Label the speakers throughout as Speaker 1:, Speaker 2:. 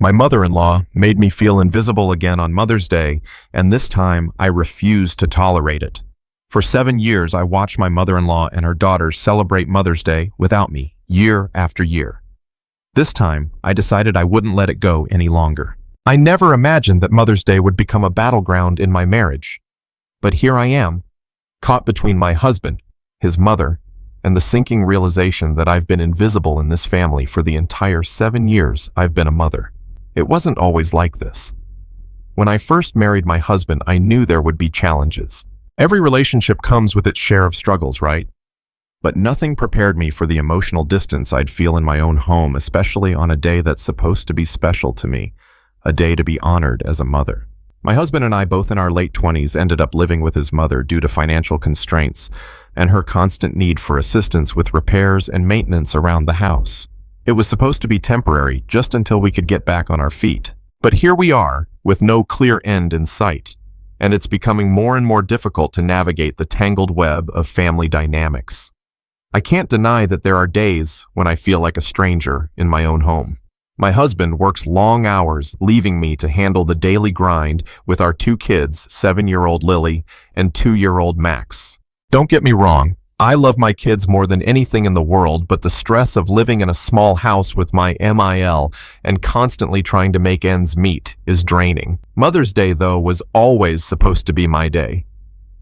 Speaker 1: My mother-in-law made me feel invisible again on Mother's Day, and this time I refused to tolerate it. For 7 years, I watched my mother-in-law and her daughters celebrate Mother's Day without me, year after year. This time, I decided I wouldn't let it go any longer. I never imagined that Mother's Day would become a battleground in my marriage. But here I am, caught between my husband, his mother, and the sinking realization that I've been invisible in this family for the entire 7 years I've been a mother. It wasn't always like this. When I first married my husband, I knew there would be challenges. Every relationship comes with its share of struggles, right? But nothing prepared me for the emotional distance I'd feel in my own home, especially on a day that's supposed to be special to me, a day to be honored as a mother. My husband and I, both in our late 20s, ended up living with his mother due to financial constraints and her constant need for assistance with repairs and maintenance around the house. It was supposed to be temporary, just until we could get back on our feet. But here we are, with no clear end in sight, and it's becoming more and more difficult to navigate the tangled web of family dynamics. I can't deny that there are days when I feel like a stranger in my own home. My husband works long hours, leaving me to handle the daily grind with our 2 kids, 7-year-old Lily and 2-year-old Max. Don't get me wrong, I love my kids more than anything in the world, but the stress of living in a small house with my MIL and constantly trying to make ends meet is draining. Mother's Day, though, was always supposed to be my day.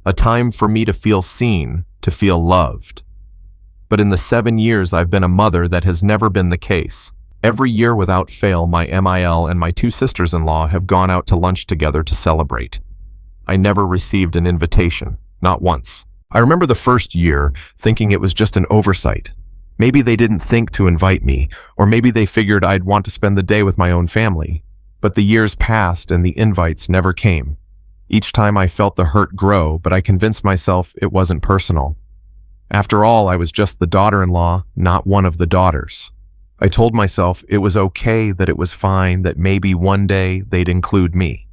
Speaker 1: A time for me to feel seen, to feel loved. But in the 7 years I've been a mother, that has never been the case. Every year without fail, my MIL and my 2 sisters-in-law have gone out to lunch together to celebrate. I never received an invitation, not once. I remember the first year thinking it was just an oversight. Maybe they didn't think to invite me, or maybe they figured I'd want to spend the day with my own family. But the years passed and the invites never came. Each time I felt the hurt grow, but I convinced myself it wasn't personal. After all, I was just the daughter-in-law, not one of the daughters. I told myself it was okay, that it was fine, that maybe one day they'd include me.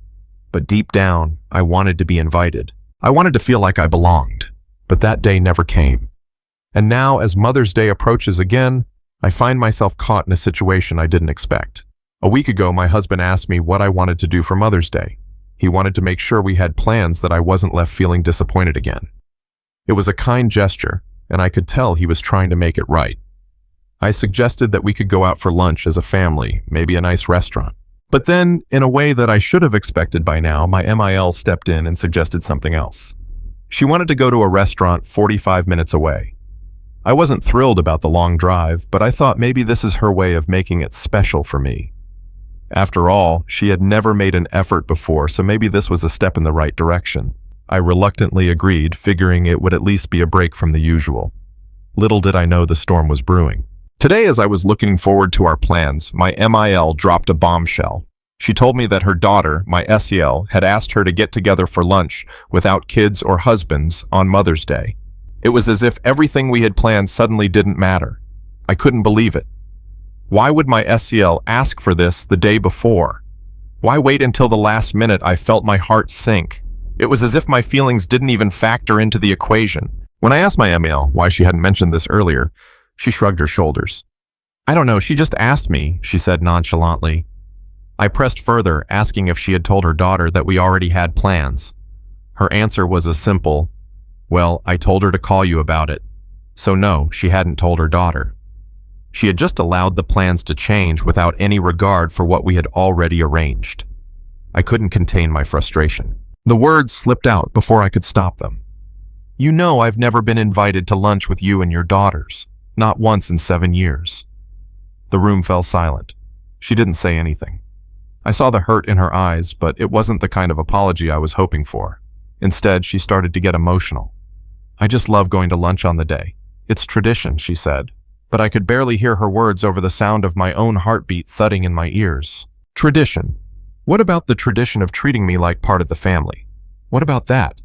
Speaker 1: But deep down, I wanted to be invited. I wanted to feel like I belonged. But that day never came. And now, as Mother's Day approaches again, I find myself caught in a situation I didn't expect. A week ago, my husband asked me what I wanted to do for Mother's Day. He wanted to make sure we had plans, that I wasn't left feeling disappointed again. It was a kind gesture, and I could tell he was trying to make it right. I suggested that we could go out for lunch as a family, maybe a nice restaurant. But then, in a way that I should have expected by now, my MIL stepped in and suggested something else. She wanted to go to a restaurant 45 minutes away. I wasn't thrilled about the long drive, but I thought maybe this is her way of making it special for me. After all, she had never made an effort before, so maybe this was a step in the right direction. I reluctantly agreed, figuring it would at least be a break from the usual. Little did I know the storm was brewing. Today, as I was looking forward to our plans, my MIL dropped a bombshell. She told me that her daughter, my SEL, had asked her to get together for lunch without kids or husbands on Mother's Day. It was as if everything we had planned suddenly didn't matter. I couldn't believe it. Why would my SEL ask for this the day before? Why wait until the last minute? I felt my heart sink. It was as if my feelings didn't even factor into the equation. When I asked my ML why she hadn't mentioned this earlier, she shrugged her shoulders. "I don't know, she just asked me," she said nonchalantly. I pressed further, asking if she had told her daughter that we already had plans. Her answer was a simple, "Well, I told her to call you about it." So no, she hadn't told her daughter. She had just allowed the plans to change without any regard for what we had already arranged. I couldn't contain my frustration. The words slipped out before I could stop them. "You know I've never been invited to lunch with you and your daughters. Not once in 7 years." The room fell silent. She didn't say anything. I saw the hurt in her eyes, but it wasn't the kind of apology I was hoping for. Instead, she started to get emotional. "I just love going to lunch on the day. It's tradition," she said. But I could barely hear her words over the sound of my own heartbeat thudding in my ears. Tradition. What about the tradition of treating me like part of the family? What about that?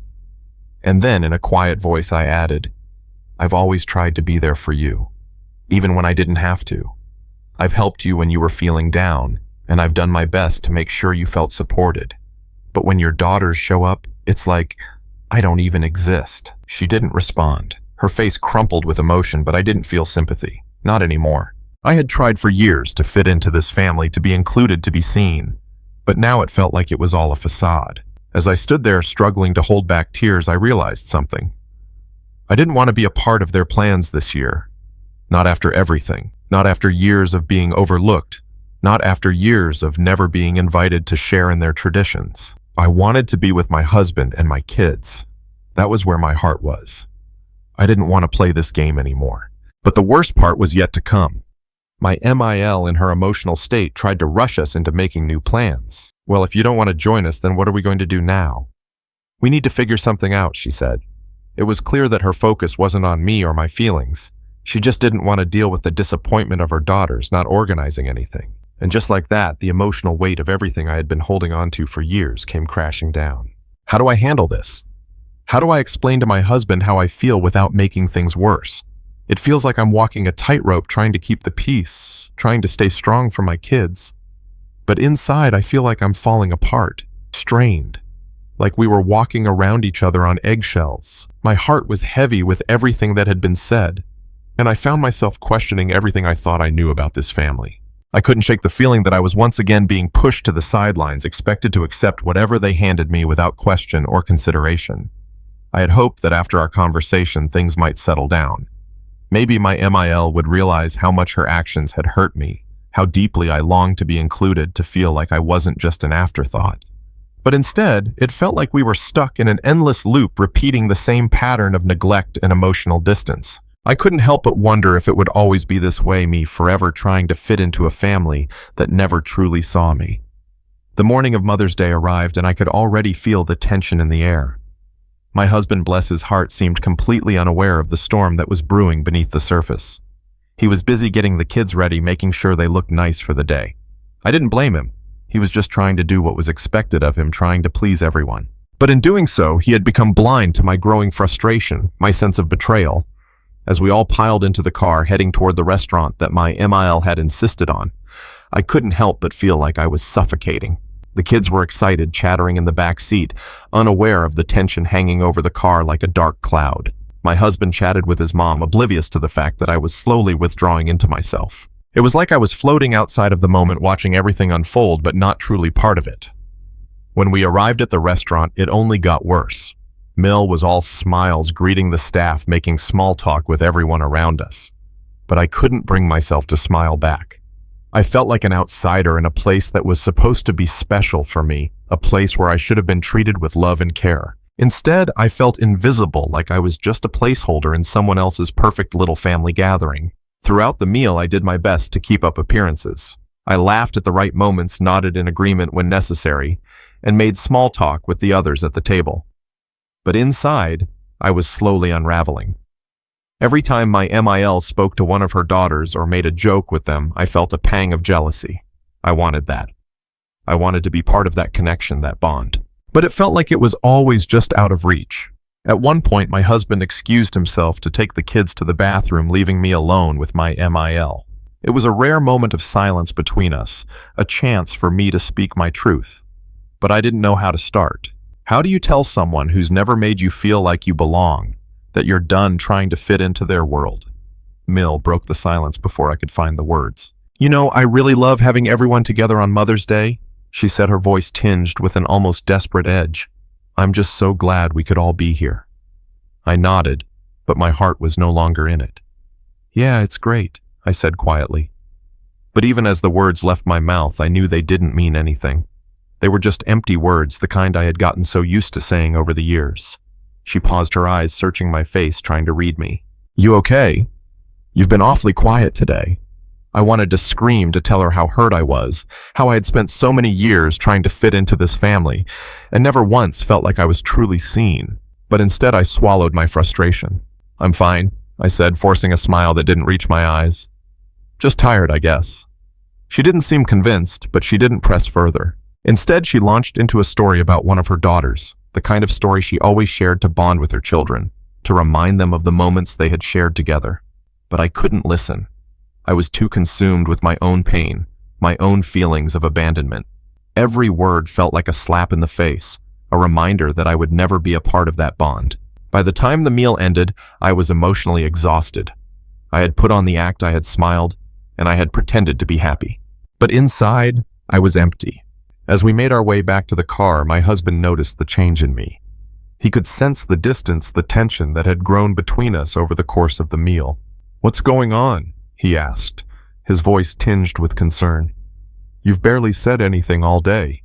Speaker 1: And then, in a quiet voice, I added, "I've always tried to be there for you, even when I didn't have to. I've helped you when you were feeling down, and I've done my best to make sure you felt supported. But when your daughters show up, it's like I don't even exist." She didn't respond. Her face crumpled with emotion, but I didn't feel sympathy. Not anymore. I had tried for years to fit into this family, to be included, to be seen, but now it felt like it was all a facade. As I stood there struggling to hold back tears, I realized something. I didn't want to be a part of their plans this year. Not after everything. Not after years of being overlooked. Not after years of never being invited to share in their traditions. I wanted to be with my husband and my kids. That was where my heart was. I didn't want to play this game anymore. But the worst part was yet to come. My MIL, in her emotional state, tried to rush us into making new plans. Well, if you don't want to join us, then what are we going to do now? We need to figure something out, she said. It was clear that her focus wasn't on me or my feelings. She just didn't want to deal with the disappointment of her daughters not organizing anything. And just like that, the emotional weight of everything I had been holding on to for years came crashing down. How do I handle this? How do I explain to my husband how I feel without making things worse? It feels like I'm walking a tightrope, trying to keep the peace, trying to stay strong for my kids. But inside, I feel like I'm falling apart, strained, like we were walking around each other on eggshells. My heart was heavy with everything that had been said, and I found myself questioning everything I thought I knew about this family. I couldn't shake the feeling that I was once again being pushed to the sidelines, expected to accept whatever they handed me without question or consideration. I had hoped that after our conversation, things might settle down. Maybe my MIL would realize how much her actions had hurt me, how deeply I longed to be included, to feel like I wasn't just an afterthought. But instead, it felt like we were stuck in an endless loop, repeating the same pattern of neglect and emotional distance. I couldn't help but wonder if it would always be this way, me forever trying to fit into a family that never truly saw me. The morning of Mother's Day arrived, and I could already feel the tension in the air. My husband, bless his heart, seemed completely unaware of the storm that was brewing beneath the surface. He was busy getting the kids ready, making sure they looked nice for the day. I didn't blame him. He was just trying to do what was expected of him, trying to please everyone. But in doing so, he had become blind to my growing frustration, my sense of betrayal. As we all piled into the car, heading toward the restaurant that my MIL had insisted on, I couldn't help but feel like I was suffocating. The kids were excited, chattering in the back seat, unaware of the tension hanging over the car like a dark cloud. My husband chatted with his mom, oblivious to the fact that I was slowly withdrawing into myself. It was like I was floating outside of the moment, watching everything unfold, but not truly part of it. When we arrived at the restaurant, it only got worse. Mill was all smiles, greeting the staff, making small talk with everyone around us. But I couldn't bring myself to smile back. I felt like an outsider in a place that was supposed to be special for me, a place where I should have been treated with love and care. Instead, I felt invisible, like I was just a placeholder in someone else's perfect little family gathering. Throughout the meal, I did my best to keep up appearances. I laughed at the right moments, nodded in agreement when necessary, and made small talk with the others at the table. But inside, I was slowly unraveling. Every time my MIL spoke to one of her daughters or made a joke with them, I felt a pang of jealousy. I wanted that. I wanted to be part of that connection, that bond. But it felt like it was always just out of reach. At one point, my husband excused himself to take the kids to the bathroom, leaving me alone with my MIL. It was a rare moment of silence between us, a chance for me to speak my truth. But I didn't know how to start. How do you tell someone who's never made you feel like you belong that you're done trying to fit into their world? Mill broke the silence before I could find the words. You know, I really love having everyone together on Mother's Day, she said, her voice tinged with an almost desperate edge. I'm just so glad we could all be here. I nodded, but my heart was no longer in it. Yeah, it's great, I said quietly. But even as the words left my mouth, I knew they didn't mean anything. They were just empty words, the kind I had gotten so used to saying over the years. She paused, her eyes searching my face, trying to read me. You okay? You've been awfully quiet today. I wanted to scream, to tell her how hurt I was, how I had spent so many years trying to fit into this family, and never once felt like I was truly seen. But instead I swallowed my frustration. I'm fine, I said, forcing a smile that didn't reach my eyes. Just tired, I guess. She didn't seem convinced, but she didn't press further. Instead, she launched into a story about one of her daughters, the kind of story she always shared to bond with her children, to remind them of the moments they had shared together. But I couldn't listen. I was too consumed with my own pain, my own feelings of abandonment. Every word felt like a slap in the face, a reminder that I would never be a part of that bond. By the time the meal ended, I was emotionally exhausted. I had put on the act, I had smiled, and I had pretended to be happy. But inside, I was empty. As we made our way back to the car, my husband noticed the change in me. He could sense the distance, the tension that had grown between us over the course of the meal. "What's going on?" he asked, his voice tinged with concern. "You've barely said anything all day."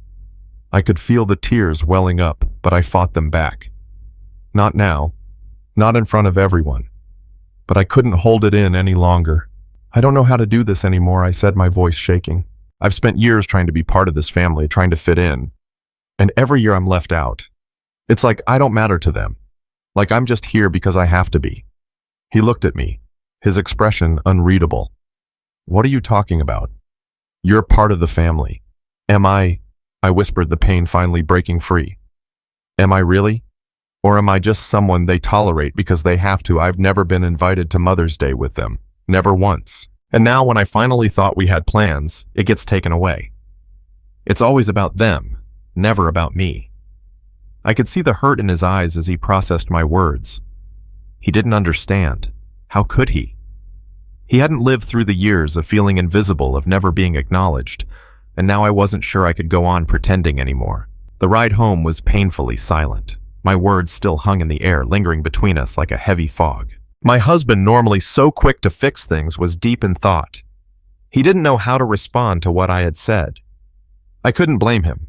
Speaker 1: I could feel the tears welling up, but I fought them back. "Not now. Not in front of everyone." But I couldn't hold it in any longer. "I don't know how to do this anymore," I said, my voice shaking. "I've spent years trying to be part of this family, trying to fit in. And every year I'm left out. It's like I don't matter to them. Like I'm just here because I have to be." He looked at me, his expression unreadable. "What are you talking about? You're part of the family." "Am I?" I whispered, the pain finally breaking free. "Am I really? Or am I just someone they tolerate because they have to?" I've never been invited to Mother's Day with them. Never once. And now when I finally thought we had plans, it gets taken away. It's always about them, never about me. I could see the hurt in his eyes as he processed my words. He didn't understand. How could he? He hadn't lived through the years of feeling invisible, of never being acknowledged, and now I wasn't sure I could go on pretending anymore. The ride home was painfully silent. My words still hung in the air, lingering between us like a heavy fog. My husband, normally so quick to fix things, was deep in thought. He didn't know how to respond to what I had said. I couldn't blame him.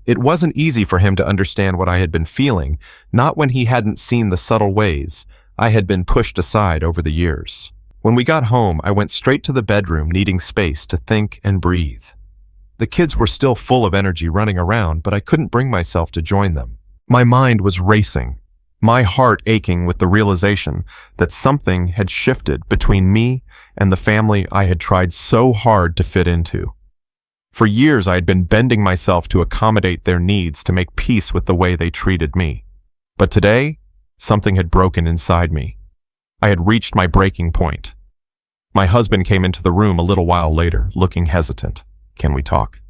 Speaker 1: It wasn't easy for him to understand what I had been feeling, not when he hadn't seen the subtle ways I had been pushed aside over the years. When we got home, I went straight to the bedroom, needing space to think and breathe. The kids were still full of energy running around, but I couldn't bring myself to join them. My mind was racing, my heart aching with the realization that something had shifted between me and the family I had tried so hard to fit into. For years, I had been bending myself to accommodate their needs, to make peace with the way they treated me. But today, something had broken inside me. I had reached my breaking point. My husband came into the room a little while later, looking hesitant. "Can we talk?"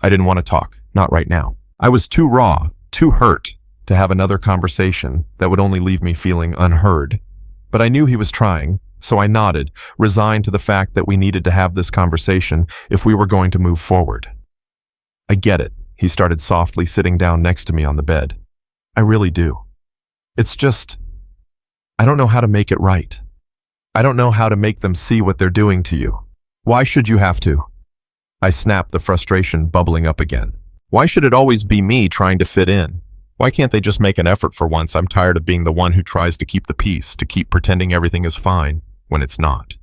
Speaker 1: I didn't want to talk, not right now. I was too raw, too hurt, to have another conversation that would only leave me feeling unheard. But I knew he was trying, so I nodded, resigned to the fact that we needed to have this conversation if we were going to move forward. "I get it," he started softly, sitting down next to me on the bed. "I really do. It's just, I don't know how to make it right. I don't know how to make them see what they're doing to you. Why should you have to?" I snapped, the frustration bubbling up again. Why should it always be me trying to fit in? Why can't they just make an effort for once? I'm tired of being the one who tries to keep the peace, to keep pretending everything is fine when it's not.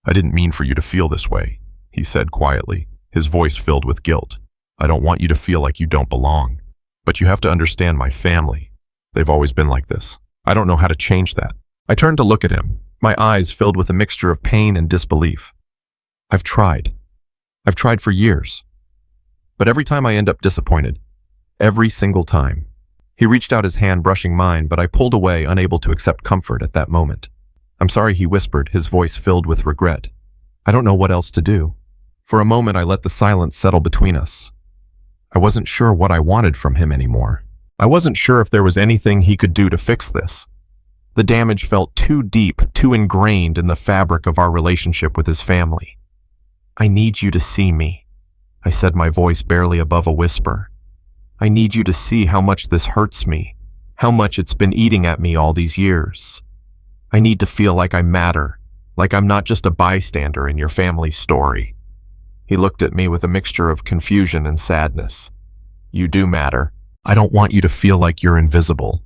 Speaker 1: "I didn't mean for you to feel this way," he said quietly, his voice filled with guilt. "I don't want you to feel like you don't belong. But you have to understand my family. They've always been like this. I don't know how to change that." I turned to look at him, my eyes filled with a mixture of pain and disbelief. I've tried for years. But every time I end up disappointed. Every single time. He reached out his hand, brushing mine, but I pulled away, unable to accept comfort at that moment. "I'm sorry," he whispered, his voice filled with regret. "I don't know what else to do." For a moment, I let the silence settle between us. I wasn't sure what I wanted from him anymore. I wasn't sure if there was anything he could do to fix this. The damage felt too deep, too ingrained in the fabric of our relationship with his family. "I need you to see me," I said, my voice barely above a whisper. "I need you to see how much this hurts me, how much it's been eating at me all these years. I need to feel like I matter, like I'm not just a bystander in your family's story." He looked at me with a mixture of confusion and sadness. "You do matter. I don't want you to feel like you're invisible."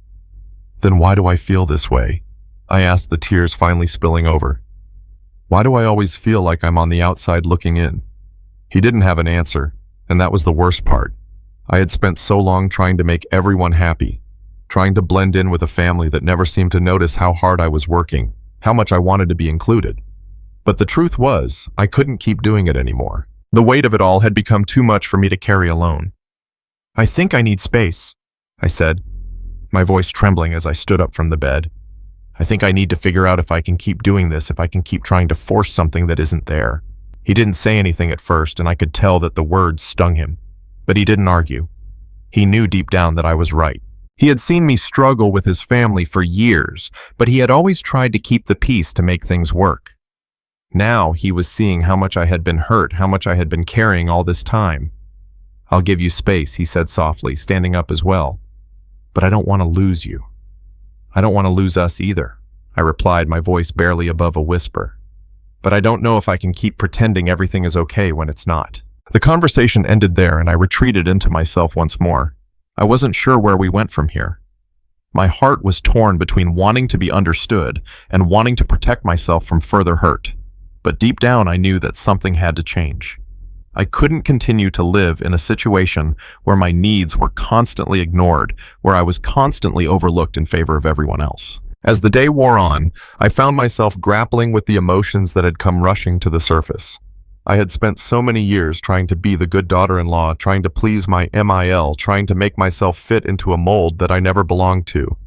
Speaker 1: "Then why do I feel this way?" I asked, the tears finally spilling over. "Why do I always feel like I'm on the outside looking in?" He didn't have an answer, and that was the worst part. I had spent so long trying to make everyone happy, trying to blend in with a family that never seemed to notice how hard I was working, how much I wanted to be included. But the truth was, I couldn't keep doing it anymore. The weight of it all had become too much for me to carry alone. "I think I need space," I said, my voice trembling as I stood up from the bed. "I think I need to figure out if I can keep doing this, if I can keep trying to force something that isn't there." He didn't say anything at first, and I could tell that the words stung him. But he didn't argue. He knew deep down that I was right. He had seen me struggle with his family for years, but he had always tried to keep the peace to make things work. Now he was seeing how much I had been hurt, how much I had been carrying all this time. "I'll give you space," he said softly, standing up as well. "But I don't want to lose you. I don't want to lose us either," I replied, my voice barely above a whisper. "But I don't know if I can keep pretending everything is okay when it's not." The conversation ended there, and I retreated into myself once more. I wasn't sure where we went from here. My heart was torn between wanting to be understood and wanting to protect myself from further hurt. But deep down, I knew that something had to change. I couldn't continue to live in a situation where my needs were constantly ignored, where I was constantly overlooked in favor of everyone else. As the day wore on, I found myself grappling with the emotions that had come rushing to the surface. I had spent so many years trying to be the good daughter-in-law, trying to please my MIL, trying to make myself fit into a mold that I never belonged to.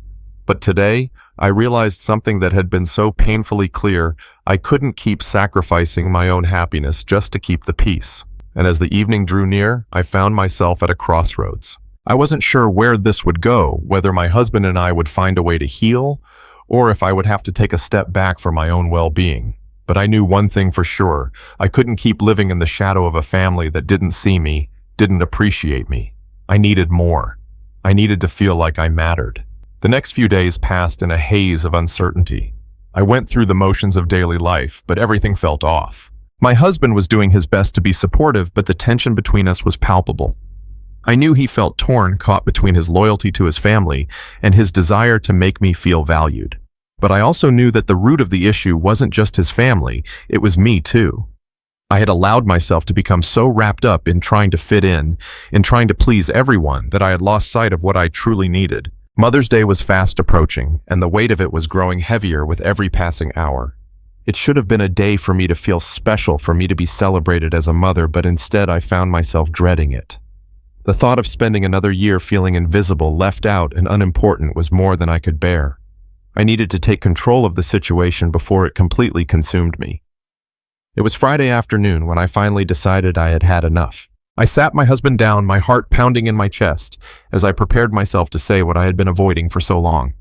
Speaker 1: But today, I realized something that had been so painfully clear. I couldn't keep sacrificing my own happiness just to keep the peace. And as the evening drew near, I found myself at a crossroads. I wasn't sure where this would go, whether my husband and I would find a way to heal, or if I would have to take a step back for my own well-being. But I knew one thing for sure. I couldn't keep living in the shadow of a family that didn't see me, didn't appreciate me. I needed more. I needed to feel like I mattered. The next few days passed in a haze of uncertainty. I went through the motions of daily life, but everything felt off. My husband was doing his best to be supportive, but the tension between us was palpable. I knew he felt torn, caught between his loyalty to his family and his desire to make me feel valued. But I also knew that the root of the issue wasn't just his family, it was me too. I had allowed myself to become so wrapped up in trying to fit in trying to please everyone, that I had lost sight of what I truly needed. Mother's Day was fast approaching, and the weight of it was growing heavier with every passing hour. It should have been a day for me to feel special, for me to be celebrated as a mother, but instead I found myself dreading it. The thought of spending another year feeling invisible, left out, and unimportant was more than I could bear. I needed to take control of the situation before it completely consumed me. It was Friday afternoon when I finally decided I had had enough. I sat my husband down, my heart pounding in my chest, as I prepared myself to say what I had been avoiding for so long.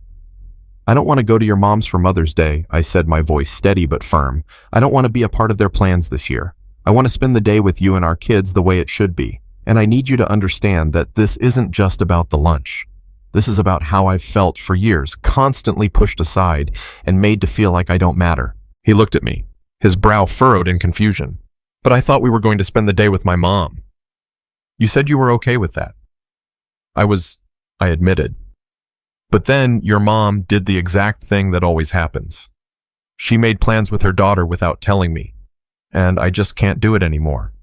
Speaker 1: "I don't want to go to your mom's for Mother's Day," I said, my voice steady but firm. "I don't want to be a part of their plans this year. I want to spend the day with you and our kids the way it should be. And I need you to understand that this isn't just about the lunch. This is about how I've felt for years, constantly pushed aside and made to feel like I don't matter." He looked at me, his brow furrowed in confusion. "But I thought we were going to spend the day with my mom." "You said you were okay with that." I admitted. "But then your mom did the exact thing that always happens. She made plans with her daughter without telling me, and I just can't do it anymore.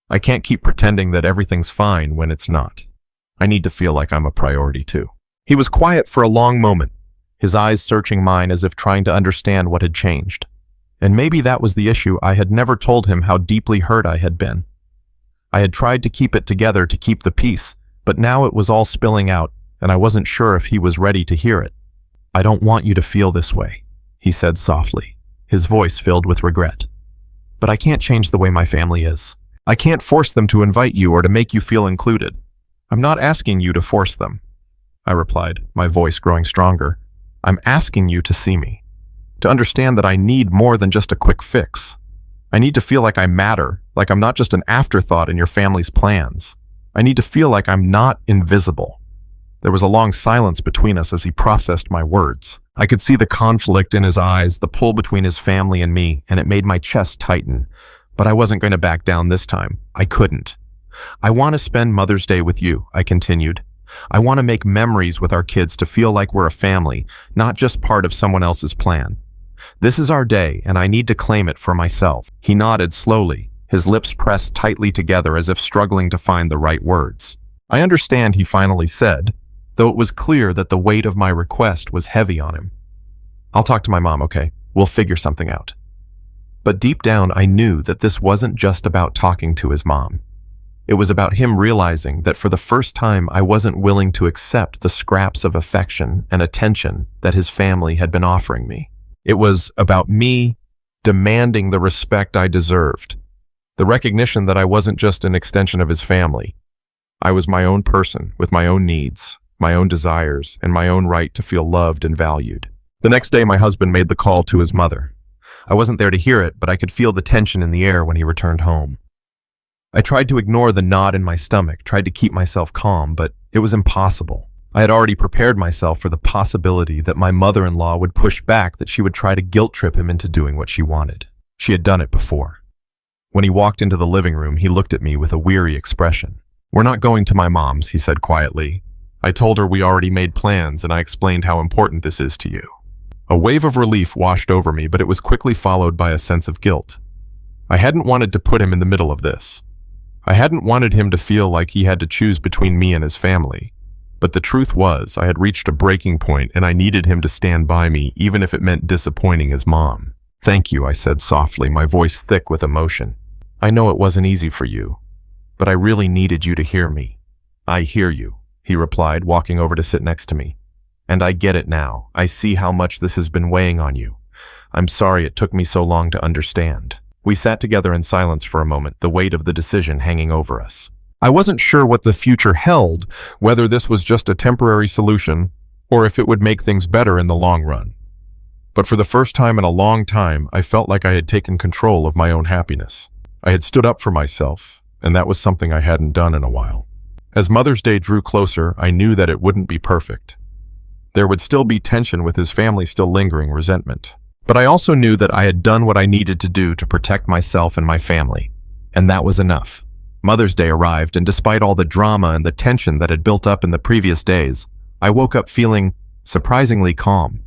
Speaker 1: I can't keep pretending that everything's fine when it's not. I need to feel like I'm a priority too." He was quiet for a long moment, his eyes searching mine as if trying to understand what had changed. And maybe that was the issue. I had never told him how deeply hurt I had been. I had tried to keep it together, to keep the peace, but now it was all spilling out, and I wasn't sure if he was ready to hear it. "I don't want you to feel this way," he said softly, his voice filled with regret. "But I can't change the way my family is. I can't force them to invite you or to make you feel included." "I'm not asking you to force them," I replied, my voice growing stronger. "I'm asking you to see me, to understand that I need more than just a quick fix. I need to feel like I matter, like I'm not just an afterthought in your family's plans. I need to feel like I'm not invisible." There was a long silence between us as he processed my words. I could see the conflict in his eyes, the pull between his family and me, and it made my chest tighten. But I wasn't going to back down this time. I couldn't. "I want to spend Mother's Day with you," I continued. "I want to make memories with our kids, to feel like we're a family, not just part of someone else's plan. This is our day, and I need to claim it for myself." He nodded slowly, his lips pressed tightly together as if struggling to find the right words. "I understand," he finally said, though it was clear that the weight of my request was heavy on him. "I'll talk to my mom, okay? We'll figure something out." But deep down, I knew that this wasn't just about talking to his mom. It was about him realizing that for the first time I wasn't willing to accept the scraps of affection and attention that his family had been offering me. It was about me demanding the respect I deserved, the recognition that I wasn't just an extension of his family. I was my own person with my own needs, my own desires, and my own right to feel loved and valued. The next day, my husband made the call to his mother. I wasn't there to hear it, but I could feel the tension in the air when he returned home. I tried to ignore the knot in my stomach, tried to keep myself calm, but it was impossible. I had already prepared myself for the possibility that my mother-in-law would push back, that she would try to guilt-trip him into doing what she wanted. She had done it before. When he walked into the living room, he looked at me with a weary expression. "We're not going to my mom's," he said quietly. "I told her we already made plans, and I explained how important this is to you." A wave of relief washed over me, but it was quickly followed by a sense of guilt. I hadn't wanted to put him in the middle of this. I hadn't wanted him to feel like he had to choose between me and his family. But the truth was, I had reached a breaking point, and I needed him to stand by me, even if it meant disappointing his mom. "Thank you," I said softly, my voice thick with emotion. "I know it wasn't easy for you, but I really needed you to hear me." "I hear you," he replied, walking over to sit next to me. "And I get it now. I see how much this has been weighing on you. I'm sorry it took me so long to understand." We sat together in silence for a moment, the weight of the decision hanging over us. I wasn't sure what the future held, whether this was just a temporary solution or if it would make things better in the long run. But for the first time in a long time, I felt like I had taken control of my own happiness. I had stood up for myself, and that was something I hadn't done in a while. As Mother's Day drew closer, I knew that it wouldn't be perfect. There would still be tension with his family, still lingering resentment. But I also knew that I had done what I needed to do to protect myself and my family, and that was enough. Mother's Day arrived, and despite all the drama and the tension that had built up in the previous days, I woke up feeling surprisingly calm.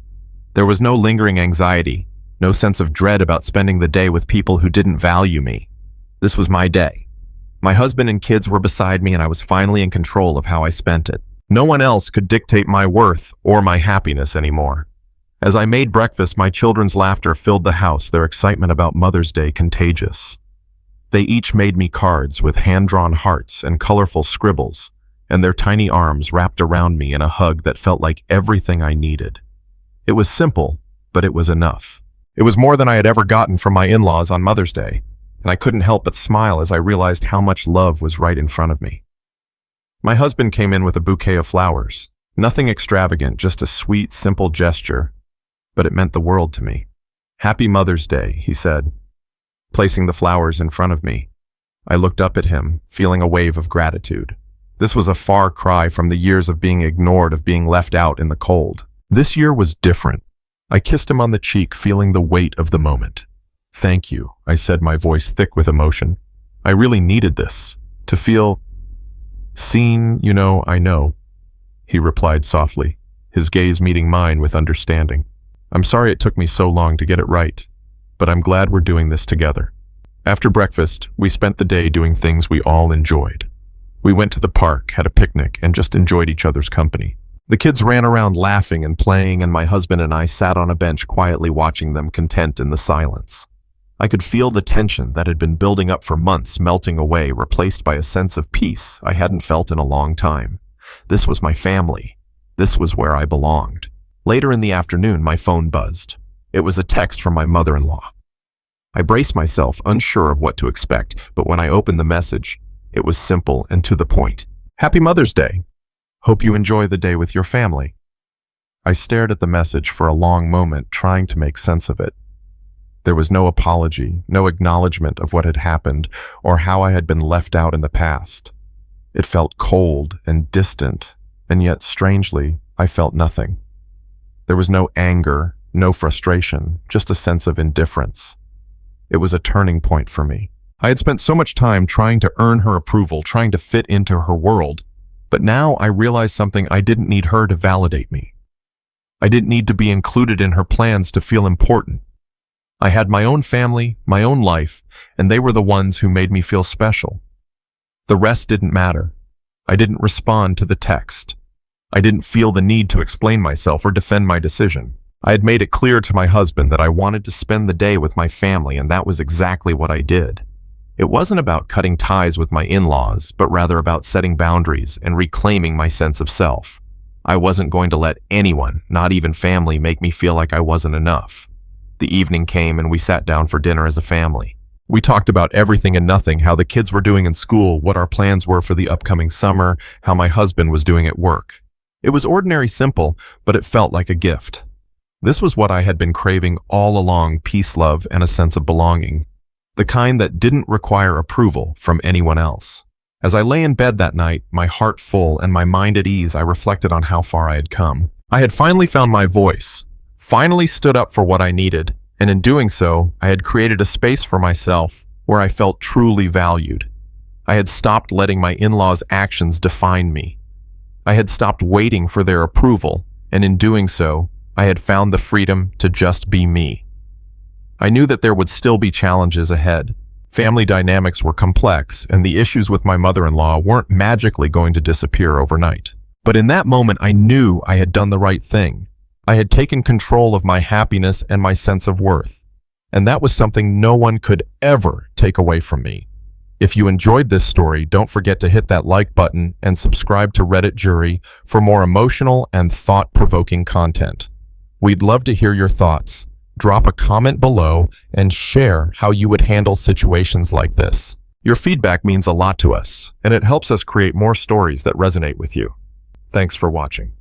Speaker 1: There was no lingering anxiety, no sense of dread about spending the day with people who didn't value me. This was my day. My husband and kids were beside me, and I was finally in control of how I spent it. No one else could dictate my worth or my happiness anymore. As I made breakfast, my children's laughter filled the house, their excitement about Mother's Day contagious. They each made me cards with hand-drawn hearts and colorful scribbles, and their tiny arms wrapped around me in a hug that felt like everything I needed. It was simple, but it was enough. It was more than I had ever gotten from my in-laws on Mother's Day, and I couldn't help but smile as I realized how much love was right in front of me. My husband came in with a bouquet of flowers. Nothing extravagant, just a sweet, simple gesture, but it meant the world to me. "Happy Mother's Day," he said, placing the flowers in front of me. I looked up at him, feeling a wave of gratitude. This was a far cry from the years of being ignored, of being left out in the cold. This year was different. I kissed him on the cheek, feeling the weight of the moment. "Thank you," I said, my voice thick with emotion. "I really needed this, to feel seen, I know," he replied softly, his gaze meeting mine with understanding. "I'm sorry it took me so long to get it right, but I'm glad we're doing this together." After breakfast, we spent the day doing things we all enjoyed. We went to the park, had a picnic, and just enjoyed each other's company. The kids ran around laughing and playing, and my husband and I sat on a bench quietly watching them, content in the silence. I could feel the tension that had been building up for months melting away, replaced by a sense of peace I hadn't felt in a long time. This was my family. This was where I belonged. Later in the afternoon, my phone buzzed. It was a text from my mother-in-law. I braced myself, unsure of what to expect, but when I opened the message, it was simple and to the point. "Happy Mother's Day. Hope you enjoy the day with your family." I stared at the message for a long moment, trying to make sense of it. There was no apology, no acknowledgement of what had happened or how I had been left out in the past. It felt cold and distant, and yet, strangely, I felt nothing. There was no anger, no frustration, just a sense of indifference. It was a turning point for me. I had spent so much time trying to earn her approval, trying to fit into her world, but now I realized something: I didn't need her to validate me. I didn't need to be included in her plans to feel important. I had my own family, my own life, and they were the ones who made me feel special. The rest didn't matter. I didn't respond to the text. I didn't feel the need to explain myself or defend my decision. I had made it clear to my husband that I wanted to spend the day with my family, and that was exactly what I did. It wasn't about cutting ties with my in-laws, but rather about setting boundaries and reclaiming my sense of self. I wasn't going to let anyone, not even family, make me feel like I wasn't enough. The evening came and we sat down for dinner as a family. We talked about everything and nothing: how the kids were doing in school, what our plans were for the upcoming summer, how my husband was doing at work. It was ordinary, simple, but it felt like a gift. This was what I had been craving all along: peace, love, and a sense of belonging. The kind that didn't require approval from anyone else. As I lay in bed that night, my heart full and my mind at ease, I reflected on how far I had come. I had finally found my voice, finally stood up for what I needed, and in doing so, I had created a space for myself where I felt truly valued. I had stopped letting my in-laws' actions define me. I had stopped waiting for their approval, and in doing so, I had found the freedom to just be me. I knew that there would still be challenges ahead. Family dynamics were complex, and the issues with my mother-in-law weren't magically going to disappear overnight. But in that moment, I knew I had done the right thing. I had taken control of my happiness and my sense of worth. And that was something no one could ever take away from me. If you enjoyed this story, don't forget to hit that like button and subscribe to Reddit Jury for more emotional and thought-provoking content. We'd love to hear your thoughts. Drop a comment below and share how you would handle situations like this. Your feedback means a lot to us, and it helps us create more stories that resonate with you. Thanks for watching.